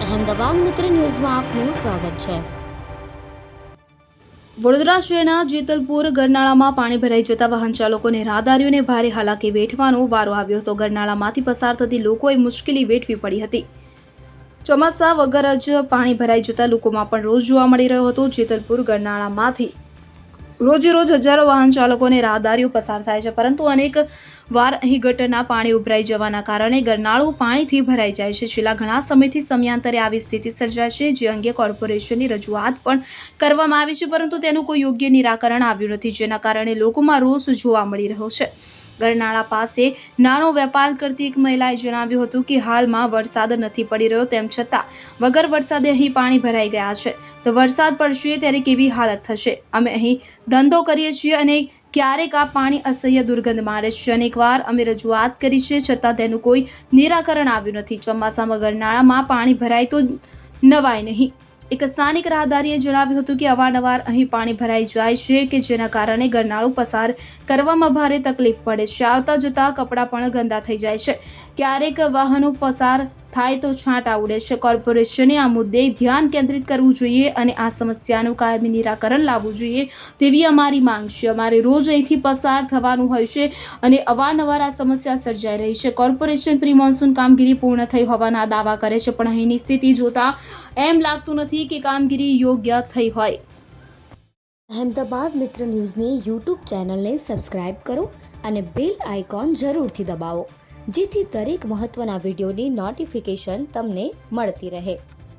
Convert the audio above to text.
અહેમદાબાદ મિત્ર ન્યૂઝમાં આપનું સ્વાગત છે। વડોદરા શહેરના જેતલપુર ગરનાળામાં પાણી ભરાઈ જતા વાહન ચાલકોને રાહદારીઓને ભારે હાલાકી વેઠવાનો વારો આવ્યો હતો। ગરનાળામાંથી પસાર થતી લોકોએ મુશ્કેલી વેઠવી પડી હતી। ચોમાસા વગર જ પાણી ભરાઈ જતા લોકોમાં પણ રોષ જોવા મળી રહ્યો હતો। જેતલપુર ગરનાળામાંથી રોજે રોજ હજારો વાહન ચાલકો અને રાહદારીઓ પસાર થાય છે, પરંતુ અનેક વાર અહીં ગટરના પાણી ઉભરાઈ જવાના કારણે ગરનાળું પાણીથી ભરાઈ જાય છે। છેલ્લા ઘણા સમયથી સમયાંતરે આવી સ્થિતિ સર્જાય છે, જે અંગે કોર્પોરેશનની રજૂઆત પણ કરવામાં આવી છે, પરંતુ તેનું કોઈ યોગ્ય નિરાકરણ આવ્યું નથી, જેના કારણે લોકોમાં રોષ જોવા મળી રહ્યો છે। ગરનાળા પાસે નાનો વેપાર કરતી એક મહિલાએ જણાવ્યું હતું કે હાલમાં વરસાદ નથી પડી રહ્યો, તેમ છતાં વગર વરસાદે અહીં પાણી ભરાઈ ગયા છે, તો વરસાદ પડશે ત્યારે કેવી હાલત થશે? અમે અહીં ધંધો કરીએ છીએ અને ક્યારેક આ પાણી અસહ્ય દુર્ગંધ મારે છે। અનેકવાર અમે રજૂઆત કરી છે, છતાં તેનું કોઈ નિરાકરણ આવ્યું નથી। ચોમાસામાં ગરનાળામાં પાણી ભરાય તો નવાય નહીં। એક સ્થાનિક રાહદારીએ જણાવ્યું હતું કે અવારનવાર અહીં પાણી ભરાઈ જાય છે, કે જેના કારણે ગરનાળું પસાર કરવામાં ભારે તકલીફ પડે છે। આવતા જતા કપડાં પણ ગંદા થઈ જાય છે, ક્યારેક વાહનો પસાર થાય તો છાંટા ઉડે છે। કોર્પોરેશને આ મુદ્દે ધ્યાન કેન્દ્રિત કરવું જોઈએ અને આ સમસ્યાનું કાયમી નિરાકરણ લાવવું જોઈએ તેવી અમારી માંગ છે। અમારે રોજ અહીંથી પસાર થવાનું હોય છે અને અવારનવાર આ સમસ્યા સર્જાઈ રહી છે। કોર્પોરેશન પ્રી મોન્સૂન કામગીરી પૂર્ણ થઈ હોવાના દાવા કરે છે, પણ અહીંની સ્થિતિ જોતા એમ લાગતું નથી કે કામગીરી યોગ્ય થઈ હોય। અહેમદાબાદ મિત્ર ન્યૂઝની યુટ્યુબ ચેનલને સબસ્ક્રાઇબ કરો અને બેલ આઇકોન જરૂરથી દબાવો, જેથી દરેક મહત્વના વિડીયોની નોટિફિકેશન તમને મળતી રહે।